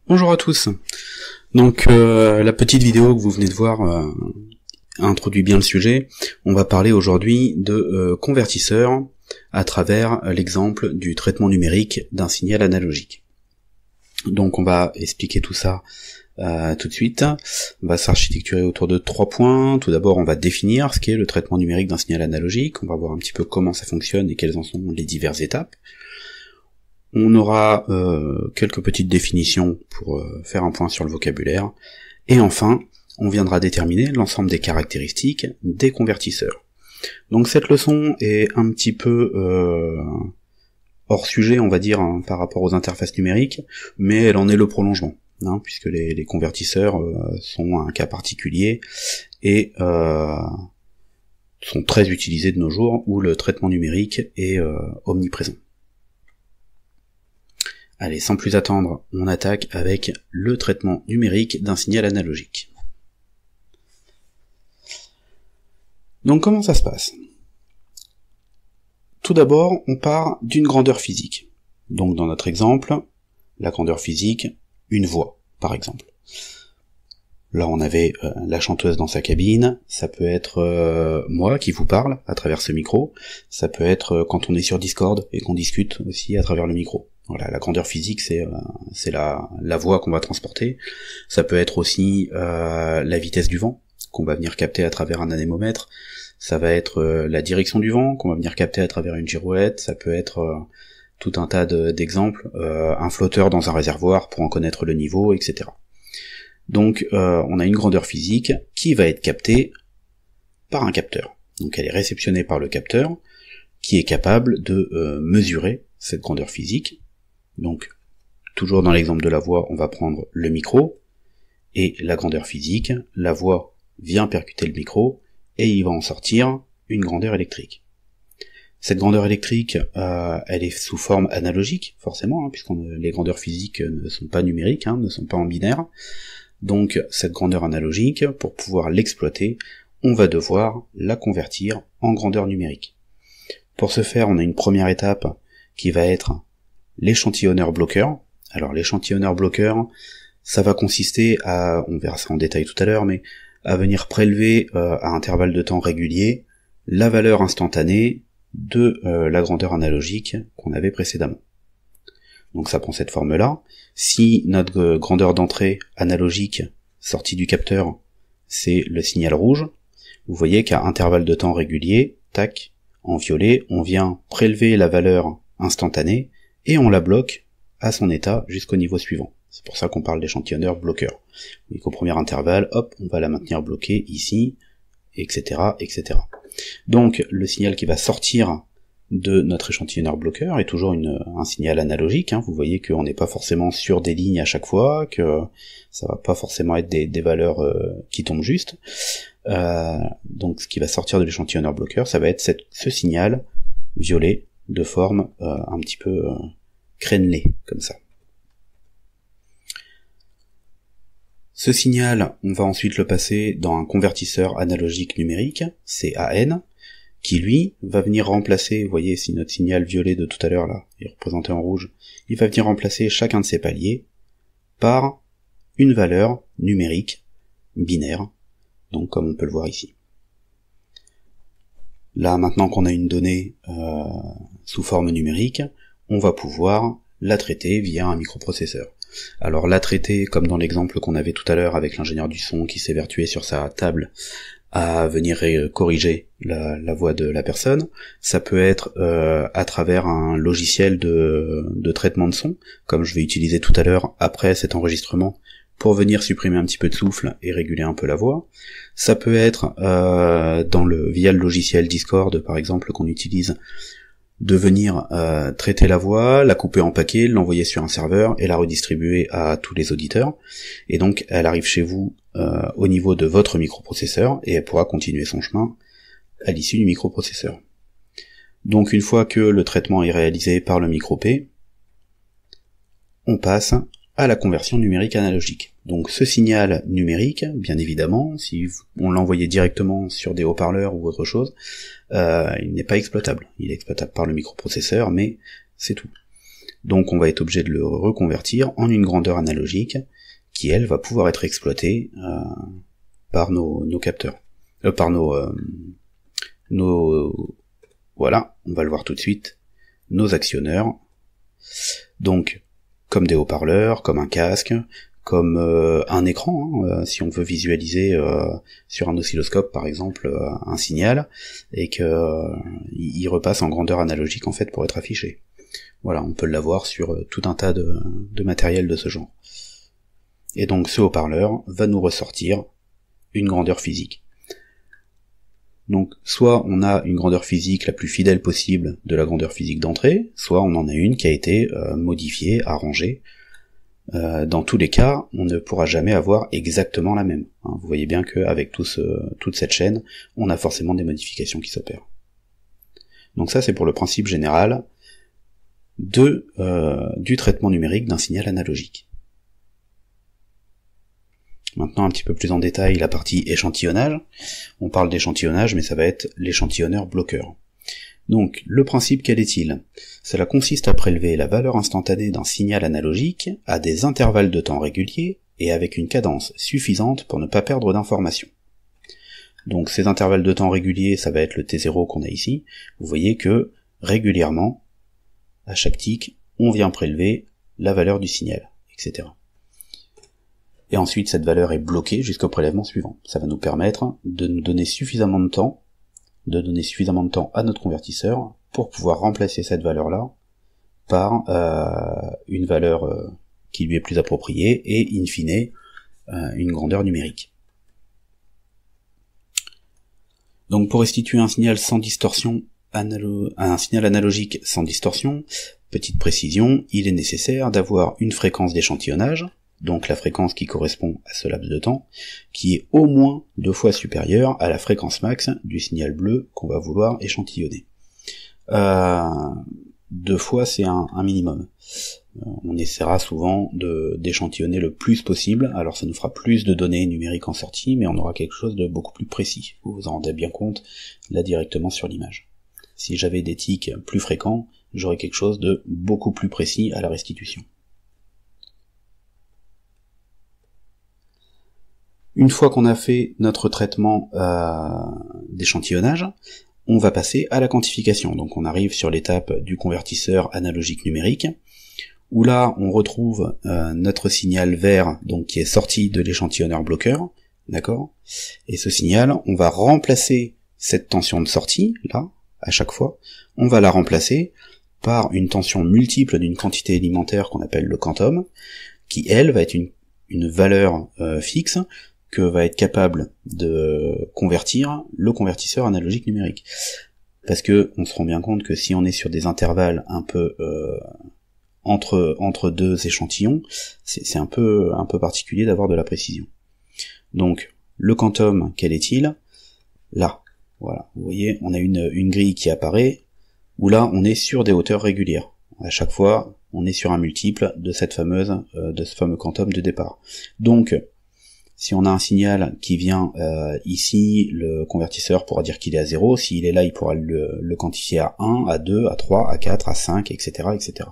Bonjour à tous. Donc la petite vidéo que vous venez de voir introduit bien le sujet. On va parler aujourd'hui de convertisseurs à travers l'exemple du traitement numérique d'un signal analogique. Donc on va expliquer tout ça tout de suite. On va s'architecturer autour de 3 points. Tout d'abord, on va définir ce qu'est le traitement numérique d'un signal analogique. On va voir un petit peu comment ça fonctionne et quelles en sont les diverses étapes. On aura quelques petites définitions pour faire un point sur le vocabulaire. Et enfin, on viendra déterminer l'ensemble des caractéristiques des convertisseurs. Donc cette leçon est un petit peu hors sujet, on va dire, hein, par rapport aux interfaces numériques, mais elle en est le prolongement, hein, puisque les convertisseurs sont un cas particulier et sont très utilisés de nos jours, où le traitement numérique est omniprésent. Allez, sans plus attendre, on attaque avec le traitement numérique d'un signal analogique. Donc comment ça se passe ? Tout d'abord, on part d'une grandeur physique. Donc dans notre exemple, la grandeur physique, une voix, par exemple. Là on avait la chanteuse dans sa cabine, ça peut être moi qui vous parle à travers ce micro, ça peut être quand on est sur Discord et qu'on discute aussi à travers le micro. Voilà, la grandeur physique, c'est la voix qu'on va transporter. Ça peut être aussi la vitesse du vent, qu'on va venir capter à travers un anémomètre. Ça va être la direction du vent, qu'on va venir capter à travers une girouette. Ça peut être tout un tas d'exemples, un flotteur dans un réservoir pour en connaître le niveau, etc. Donc on a une grandeur physique qui va être captée par un capteur. Donc elle est réceptionnée par le capteur, qui est capable de mesurer cette grandeur physique. Donc, toujours dans l'exemple de la voix, on va prendre le micro, et la grandeur physique, la voix vient percuter le micro, et il va en sortir une grandeur électrique. Cette grandeur électrique, elle est sous forme analogique, forcément, hein, puisque les grandeurs physiques ne sont pas numériques, hein, ne sont pas en binaire. Donc, cette grandeur analogique, pour pouvoir l'exploiter, on va devoir la convertir en grandeur numérique. Pour ce faire, on a une première étape qui va être l'échantillonneur bloqueur. Alors l'échantillonneur bloqueur, ça va consister à, on verra ça en détail tout à l'heure, mais à venir prélever à intervalles de temps réguliers la valeur instantanée de la grandeur analogique qu'on avait précédemment. Donc ça prend cette forme-là. Si notre grandeur d'entrée analogique sortie du capteur, c'est le signal rouge, vous voyez qu'à intervalles de temps réguliers, tac, en violet, on vient prélever la valeur instantanée et on la bloque à son état jusqu'au niveau suivant. C'est pour ça qu'on parle d'échantillonneur bloqueur. Donc au premier intervalle, hop, on va la maintenir bloquée ici, etc., etc. Donc le signal qui va sortir de notre échantillonneur bloqueur est toujours un signal analogique, hein. Vous voyez qu'on n'est pas forcément sur des lignes à chaque fois, que ça va pas forcément être des valeurs qui tombent juste. Donc ce qui va sortir de l'échantillonneur bloqueur, ça va être ce signal violet de forme un petit peu crénelée, comme ça. Ce signal, on va ensuite le passer dans un convertisseur analogique numérique, CAN, qui lui va venir remplacer, vous voyez, si notre signal violet de tout à l'heure là est représenté en rouge, il va venir remplacer chacun de ces paliers par une valeur numérique binaire, donc comme on peut le voir ici. Là, maintenant qu'on a une donnée sous forme numérique, on va pouvoir la traiter via un microprocesseur. Alors la traiter, comme dans l'exemple qu'on avait tout à l'heure avec l'ingénieur du son qui s'évertuait sur sa table à venir corriger la voix de la personne, ça peut être à travers un logiciel de traitement de son, comme je vais utiliser tout à l'heure après cet enregistrement, pour venir supprimer un petit peu de souffle et réguler un peu la voix. Ça peut être via le logiciel Discord, par exemple, qu'on utilise, de venir traiter la voix, la couper en paquets, l'envoyer sur un serveur et la redistribuer à tous les auditeurs. Et donc elle arrive chez vous au niveau de votre microprocesseur et elle pourra continuer son chemin à l'issue du microprocesseur. Donc une fois que le traitement est réalisé par le micro-P, on passe à la conversion numérique analogique. Donc ce signal numérique, bien évidemment, si on l'envoyait directement sur des haut-parleurs ou autre chose, il n'est pas exploitable. Il est exploitable par le microprocesseur, mais c'est tout. Donc on va être obligé de le reconvertir en une grandeur analogique, qui elle va pouvoir être exploitée par nos capteurs. Par voilà, on va le voir tout de suite, nos actionneurs, donc comme des haut-parleurs, comme un casque, comme un écran, si on veut visualiser sur un oscilloscope par exemple un signal, et que il repasse en grandeur analogique en fait pour être affiché. Voilà, on peut l'avoir sur tout un tas de matériel de ce genre. Et donc ce haut-parleur va nous ressortir une grandeur physique. Donc soit on a une grandeur physique la plus fidèle possible de la grandeur physique d'entrée, soit on en a une qui a été modifiée, arrangée. Dans tous les cas, on ne pourra jamais avoir exactement la même. Vous voyez bien qu'avec toute cette chaîne, on a forcément des modifications qui s'opèrent. Donc ça c'est pour le principe général du traitement numérique d'un signal analogique. Maintenant un petit peu plus en détail la partie échantillonnage. On parle d'échantillonnage, mais ça va être l'échantillonneur bloqueur. Donc le principe quel est-il? Cela consiste à prélever la valeur instantanée d'un signal analogique à des intervalles de temps réguliers et avec une cadence suffisante pour ne pas perdre d'informations. Donc ces intervalles de temps réguliers, ça va être le T0 qu'on a ici. Vous voyez que régulièrement, à chaque tic, on vient prélever la valeur du signal, etc. Et ensuite cette valeur est bloquée jusqu'au prélèvement suivant. Ça va nous permettre de nous donner suffisamment de temps à notre convertisseur pour pouvoir remplacer cette valeur-là par une valeur qui lui est plus appropriée et in fine une grandeur numérique. Donc pour restituer un signal sans distorsion, un signal analogique sans distorsion, petite précision, il est nécessaire d'avoir une fréquence d'échantillonnage, donc la fréquence qui correspond à ce laps de temps, qui est au moins 2 fois supérieure à la fréquence max du signal bleu qu'on va vouloir échantillonner. 2 fois c'est un minimum. On essaiera souvent d'échantillonner le plus possible, alors ça nous fera plus de données numériques en sortie, mais on aura quelque chose de beaucoup plus précis. Vous vous en rendez bien compte là directement sur l'image. Si j'avais des tics plus fréquents, j'aurais quelque chose de beaucoup plus précis à la restitution. Une fois qu'on a fait notre traitement d'échantillonnage, on va passer à la quantification. Donc on arrive sur l'étape du convertisseur analogique numérique, où là on retrouve notre signal vert, donc qui est sorti de l'échantillonneur bloqueur, d'accord. Et ce signal, on va remplacer cette tension de sortie, là, à chaque fois, on va la remplacer par une tension multiple d'une quantité élémentaire qu'on appelle le quantum, qui elle va être une valeur fixe, que va être capable de convertir le convertisseur analogique numérique. Parce que on se rend bien compte que si on est sur des intervalles un peu entre deux échantillons, c'est un peu particulier d'avoir de la précision. Donc le quantum, quel est-il? Là, voilà, vous voyez, on a une grille qui apparaît, où là on est sur des hauteurs régulières. À chaque fois, on est sur un multiple de ce fameux quantum de départ. Donc si on a un signal qui vient ici, le convertisseur pourra dire qu'il est à 0, s'il est là, il pourra le quantifier à 1, à 2, à 3, à 4, à 5, etc. etc.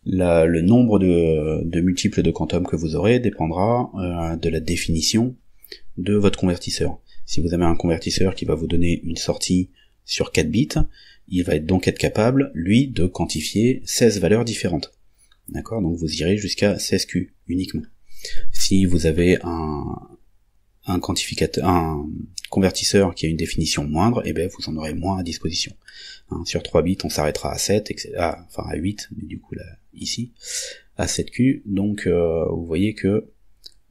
Le nombre de multiples de quantum que vous aurez dépendra de la définition de votre convertisseur. Si vous avez un convertisseur qui va vous donner une sortie sur 4 bits, il va donc être capable, lui, de quantifier 16 valeurs différentes. D'accord? Donc vous irez jusqu'à 16Q uniquement. Si vous avez un convertisseur qui a une définition moindre, eh ben vous en aurez moins à disposition. Sur 3 bits, on s'arrêtera à 7, etc. Enfin à 8, mais du coup là, ici, à 7Q, donc vous voyez que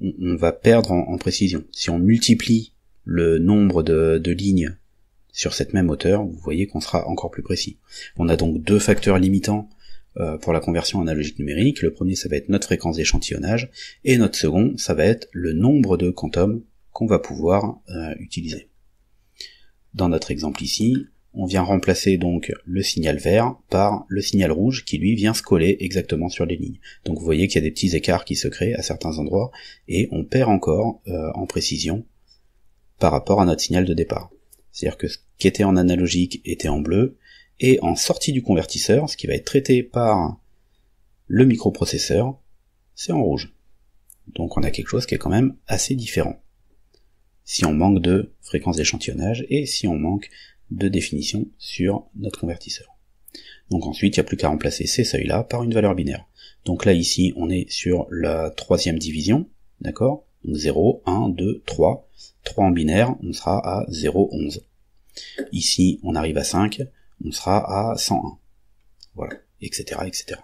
on va perdre en précision. Si on multiplie le nombre de lignes sur cette même hauteur, vous voyez qu'on sera encore plus précis. On a donc 2 facteurs limitants pour la conversion analogique numérique. Le premier, ça va être notre fréquence d'échantillonnage, et notre second, ça va être le nombre de quantum qu'on va pouvoir utiliser. Dans notre exemple ici, on vient remplacer donc le signal vert par le signal rouge qui lui vient se coller exactement sur les lignes. Donc vous voyez qu'il y a des petits écarts qui se créent à certains endroits, et on perd encore en précision par rapport à notre signal de départ. C'est-à-dire que ce qui était en analogique était en bleu, et en sortie du convertisseur, ce qui va être traité par le microprocesseur, c'est en rouge. Donc on a quelque chose qui est quand même assez différent, si on manque de fréquence d'échantillonnage et si on manque de définition sur notre convertisseur. Donc ensuite, il n'y a plus qu'à remplacer ces seuils-là par une valeur binaire. Donc là, ici, on est sur la troisième division, d'accord? Donc 0, 1, 2, 3. 3 en binaire, on sera à 0, 11. Ici, on arrive à 5, on sera à 101. Voilà, etc., etc.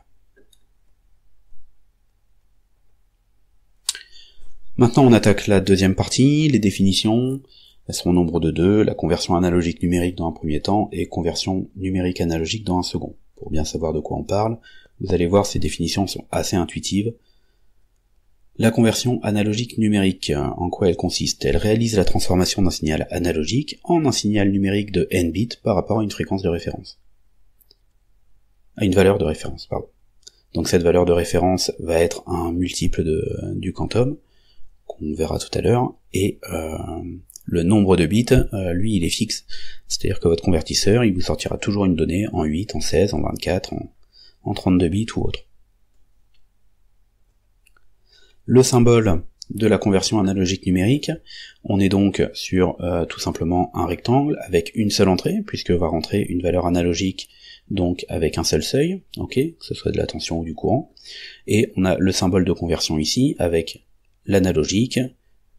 Maintenant, on attaque la deuxième partie, les définitions. Elles seront au nombre de 2, la conversion analogique numérique dans un premier temps, et conversion numérique analogique dans un second. Pour bien savoir de quoi on parle, vous allez voir, ces définitions sont assez intuitives. La conversion analogique numérique, en quoi elle consiste? Elle réalise la transformation d'un signal analogique en un signal numérique de n bits par rapport à une fréquence de référence. À une valeur de référence, pardon. Donc cette valeur de référence va être un multiple du quantum, qu'on verra tout à l'heure, et le nombre de bits, lui, il est fixe. C'est-à-dire que votre convertisseur, il vous sortira toujours une donnée en 8, en 16, en 24, en 32 bits ou autre. Le symbole de la conversion analogique numérique, on est donc sur tout simplement un rectangle avec une seule entrée, puisque va rentrer une valeur analogique, donc avec un seul seuil, ok, que ce soit de la tension ou du courant, et on a le symbole de conversion ici, avec l'analogique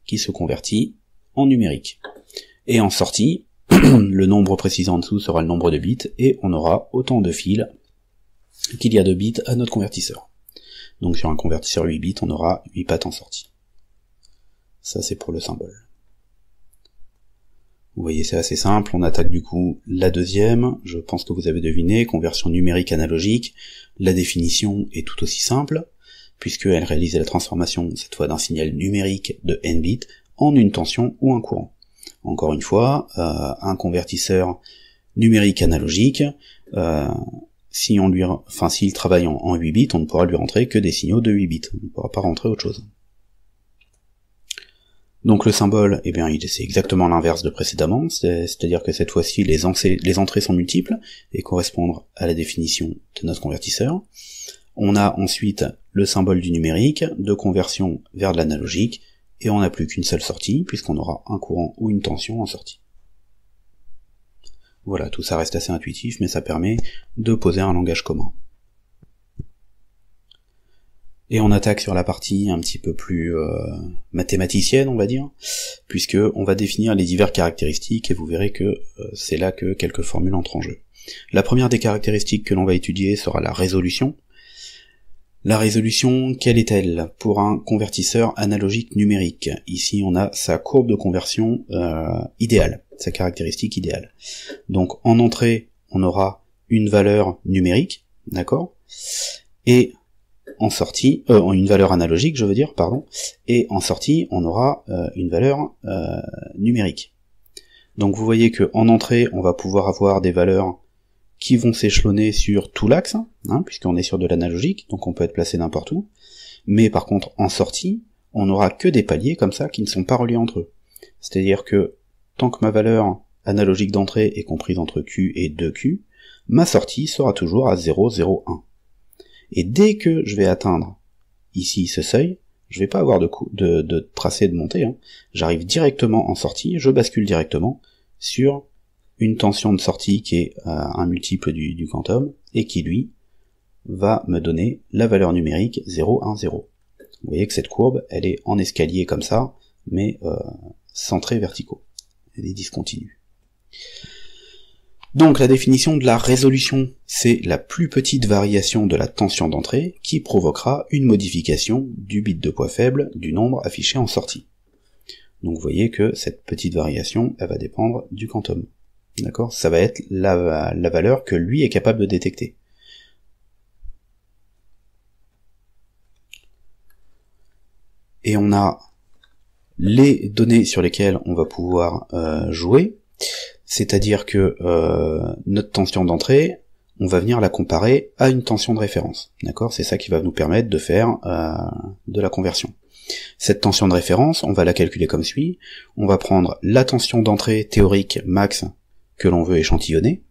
qui se convertit en numérique. Et en sortie, le nombre précis en dessous sera le nombre de bits, et on aura autant de fils qu'il y a de bits à notre convertisseur. Donc sur un convertisseur 8 bits, on aura 8 pattes en sortie. Ça c'est pour le symbole. Vous voyez, c'est assez simple, on attaque du coup la deuxième, je pense que vous avez deviné, conversion numérique analogique. La définition est tout aussi simple, puisqu'elle réalise la transformation, cette fois d'un signal numérique de n bits, en une tension ou un courant. Encore une fois, un convertisseur numérique analogique, s'il travaille en 8 bits, on ne pourra lui rentrer que des signaux de 8 bits, on ne pourra pas rentrer autre chose. Donc le symbole, eh bien, c'est exactement l'inverse de précédemment, c'est-à-dire que cette fois-ci, les entrées sont multiples, et correspondent à la définition de notre convertisseur. On a ensuite le symbole du numérique, de conversion vers de l'analogique, et on n'a plus qu'une seule sortie, puisqu'on aura un courant ou une tension en sortie. Voilà, tout ça reste assez intuitif, mais ça permet de poser un langage commun. Et on attaque sur la partie un petit peu plus mathématicienne, on va dire, puisque on va définir les diverses caractéristiques, et vous verrez que c'est là que quelques formules entrent en jeu. La première des caractéristiques que l'on va étudier sera la résolution. La résolution, quelle est-elle pour un convertisseur analogique numérique? Ici, on a sa courbe de conversion idéale, sa caractéristique idéale. Donc, en entrée, on aura une valeur numérique, d'accord? Et en sortie, une valeur analogique, je veux dire, pardon. Et en sortie, on aura une valeur numérique. Donc, vous voyez que en entrée, on va pouvoir avoir des valeurs qui vont s'échelonner sur tout l'axe, hein, puisqu'on est sur de l'analogique, donc on peut être placé n'importe où, mais par contre, en sortie, on n'aura que des paliers comme ça qui ne sont pas reliés entre eux. C'est-à-dire que, tant que ma valeur analogique d'entrée est comprise entre Q et 2Q, ma sortie sera toujours à 0, 0, 1. Et dès que je vais atteindre ici ce seuil, je vais pas avoir de tracé de montée, hein. J'arrive directement en sortie, je bascule directement sur une tension de sortie qui est un multiple du quantum, et qui lui va me donner la valeur numérique 0, 1, 0. Vous voyez que cette courbe, elle est en escalier comme ça, mais sans traits verticaux. Elle est discontinue. Donc la définition de la résolution, c'est la plus petite variation de la tension d'entrée qui provoquera une modification du bit de poids faible du nombre affiché en sortie. Donc vous voyez que cette petite variation, elle va dépendre du quantum. D'accord? Ça va être la valeur que lui est capable de détecter. Et on a les données sur lesquelles on va pouvoir jouer, c'est-à-dire que notre tension d'entrée, on va venir la comparer à une tension de référence. D'accord? C'est ça qui va nous permettre de faire de la conversion. Cette tension de référence, on va la calculer comme suit. On va prendre la tension d'entrée théorique max que l'on veut échantillonner,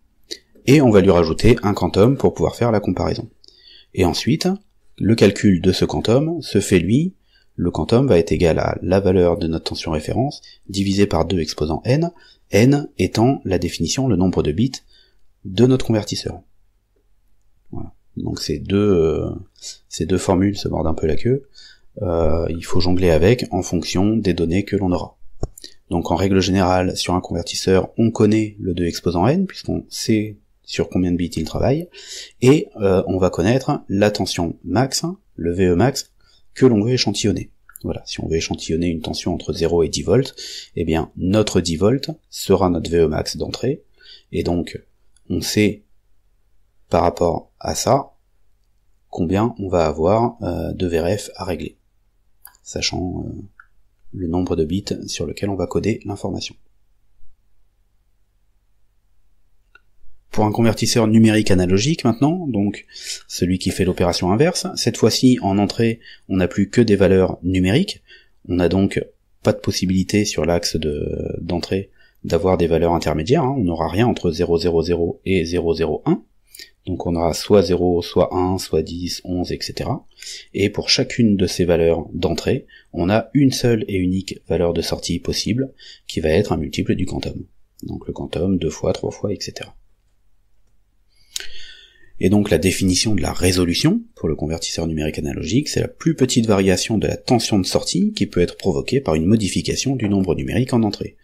et on va lui rajouter un quantum pour pouvoir faire la comparaison. Et ensuite, Le calcul de ce quantum se fait lui, le quantum va être égal à la valeur de notre tension référence divisé par 2 exposant n, n étant la définition, le nombre de bits de notre convertisseur. Voilà. Donc ces deux formules se mordent un peu la queue, il faut jongler avec en fonction des données que l'on aura. Donc en règle générale, sur un convertisseur, on connaît le 2 exposant n, puisqu'on sait sur combien de bits il travaille, et on va connaître la tension max, le VE max, que l'on veut échantillonner. Voilà, si on veut échantillonner une tension entre 0 et 10 volts, eh bien notre 10 volts sera notre VE max d'entrée, et donc on sait par rapport à ça combien on va avoir de VRF à régler, sachant le nombre de bits sur lequel on va coder l'information. Pour un convertisseur numérique analogique maintenant, donc celui qui fait l'opération inverse, cette fois-ci en entrée on n'a plus que des valeurs numériques, on n'a donc pas de possibilité sur l'axe d'entrée d'avoir des valeurs intermédiaires, on n'aura rien entre 0,00 et 0,01, donc on aura soit 0, soit 1, soit 10, 11, etc. Et pour chacune de ces valeurs d'entrée, on a une seule et unique valeur de sortie possible, qui va être un multiple du quantum. Donc le quantum 2 fois, 3 fois, etc. Et donc la définition de la résolution, pour le convertisseur numérique analogique, c'est la plus petite variation de la tension de sortie qui peut être provoquée par une modification du nombre numérique en entrée.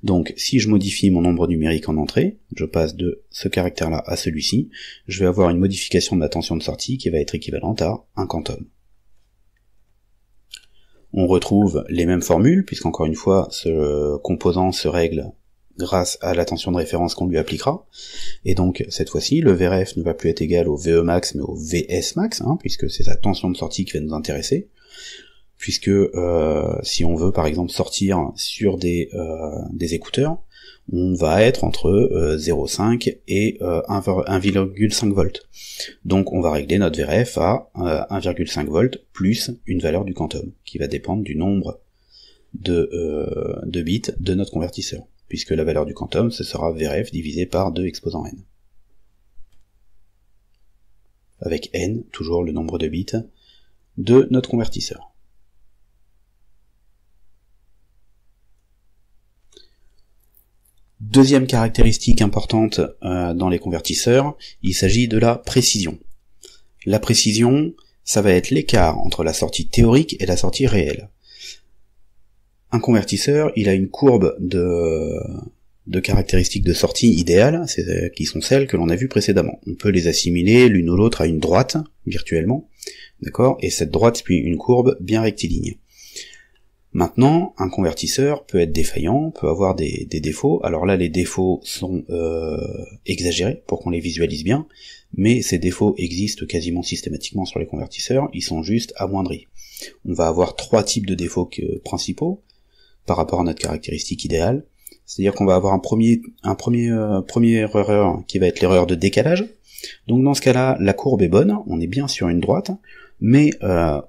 Donc si je modifie mon nombre numérique en entrée, je passe de ce caractère-là à celui-ci, je vais avoir une modification de la tension de sortie qui va être équivalente à un quantum. On retrouve les mêmes formules, puisqu'encore une fois, ce composant se règle grâce à la tension de référence qu'on lui appliquera, et donc cette fois-ci le VRF ne va plus être égal au VE max mais au VS max, puisque c'est sa tension de sortie qui va nous intéresser, puisque si on veut par exemple sortir sur des écouteurs, on va être entre 0,5 et 1,5 volts. Donc on va régler notre VRF à 1,5 volts plus une valeur du quantum, qui va dépendre du nombre de bits de notre convertisseur, puisque la valeur du quantum, ce sera VRF divisé par 2 exposant n. Avec n, toujours le nombre de bits de notre convertisseur. Deuxième caractéristique importante dans les convertisseurs, il s'agit de la précision. La précision, ça va être l'écart entre la sortie théorique et la sortie réelle. Un convertisseur, il a une courbe de caractéristiques de sortie idéales, qui sont celles que l'on a vues précédemment. On peut les assimiler l'une ou l'autre à une droite, virtuellement, d'accord, et cette droite suit une courbe bien rectiligne. Maintenant, un convertisseur peut être défaillant, peut avoir des défauts. Alors là, les défauts sont exagérés pour qu'on les visualise bien, mais ces défauts existent quasiment systématiquement sur les convertisseurs, ils sont juste amoindris. On va avoir 3 types de défauts principaux par rapport à notre caractéristique idéale. C'est-à-dire qu'on va avoir première erreur qui va être l'erreur de décalage. Donc dans ce cas-là, la courbe est bonne, on est bien sur une droite, mais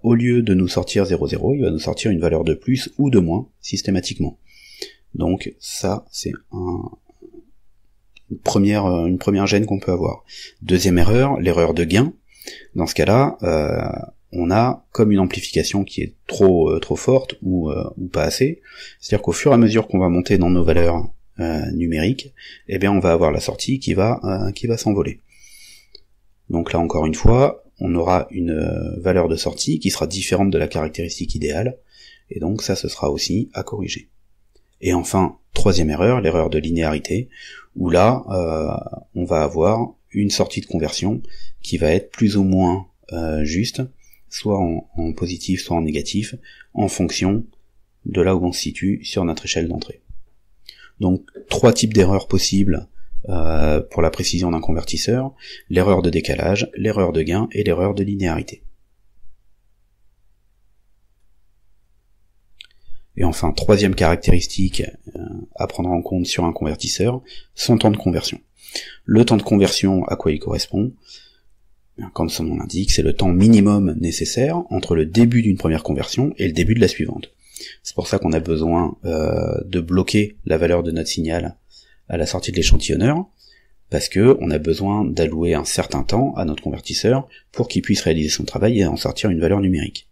au lieu de nous sortir 0,0, il va nous sortir une valeur de plus ou de moins, systématiquement. Donc ça, c'est une première gêne qu'on peut avoir. Deuxième erreur, l'erreur de gain. Dans ce cas-là, on a comme une amplification qui est trop forte ou pas assez. C'est-à-dire qu'au fur et à mesure qu'on va monter dans nos valeurs numériques, eh bien on va avoir la sortie qui va s'envoler. Donc là encore une fois, on aura une valeur de sortie qui sera différente de la caractéristique idéale, et donc ça ce sera aussi à corriger. Et enfin, troisième erreur, l'erreur de linéarité, où là on va avoir une sortie de conversion qui va être plus ou moins juste, soit en positif, soit en négatif, en fonction de là où on se situe sur notre échelle d'entrée. Donc 3 types d'erreurs possibles pour la précision d'un convertisseur: l'erreur de décalage, l'erreur de gain et l'erreur de linéarité. Et enfin, troisième caractéristique à prendre en compte sur un convertisseur, son temps de conversion. Le temps de conversion, à quoi il correspond? Comme son nom l'indique, c'est le temps minimum nécessaire entre le début d'une première conversion et le début de la suivante. C'est pour ça qu'on a besoin de bloquer la valeur de notre signal à la sortie de l'échantillonneur, parce que on a besoin d'allouer un certain temps à notre convertisseur pour qu'il puisse réaliser son travail et en sortir une valeur numérique.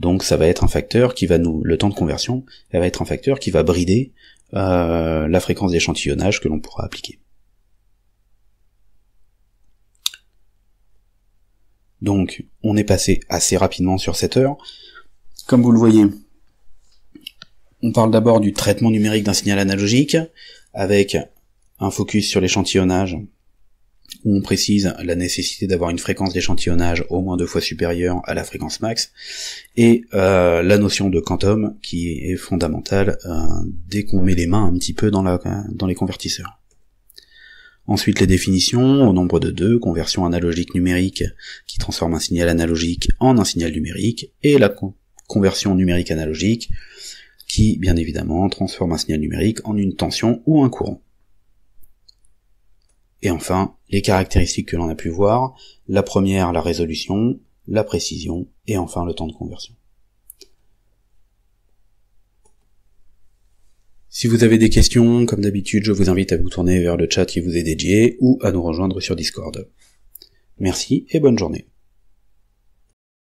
Donc ça va être un facteur qui va le temps de conversion, ça va être un facteur qui va brider la fréquence d'échantillonnage que l'on pourra appliquer. Donc on est passé assez rapidement sur cette heure. Comme vous le voyez, on parle d'abord du traitement numérique d'un signal analogique, avec un focus sur l'échantillonnage, où on précise la nécessité d'avoir une fréquence d'échantillonnage au moins 2 fois supérieure à la fréquence max, et la notion de quantum qui est fondamentale dès qu'on met les mains un petit peu dans les convertisseurs. Ensuite les définitions, au nombre de 2, conversion analogique numérique qui transforme un signal analogique en un signal numérique, et la conversion numérique analogique qui, bien évidemment, transforme un signal numérique en une tension ou un courant. Et enfin, les caractéristiques que l'on a pu voir, la première, la résolution, la précision, et enfin le temps de conversion. Si vous avez des questions, comme d'habitude, je vous invite à vous tourner vers le chat qui vous est dédié, ou à nous rejoindre sur Discord. Merci et bonne journée.